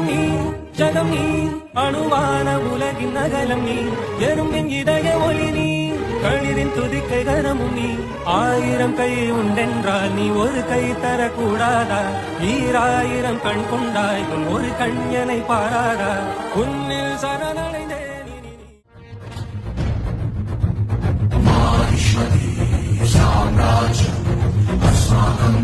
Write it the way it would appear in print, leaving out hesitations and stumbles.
அகிலம் நீ ஜகம் நீ அணுவான உலகின் நகலம் நீ எறும்பின் இதய ஒளி நீ களிரின் துதிக்கை கரமும் நீ ஆயிரம் கை உண்டென்றால் நீ ஒரு கை தரக்கூடாதா ஈராயிரம் கண் கொண்டாய் உன் ஒரு கண்யனை பாராதா உன்னில் சரணடைந்தே சாம்ராஜ்யம் அஸ்மாகம்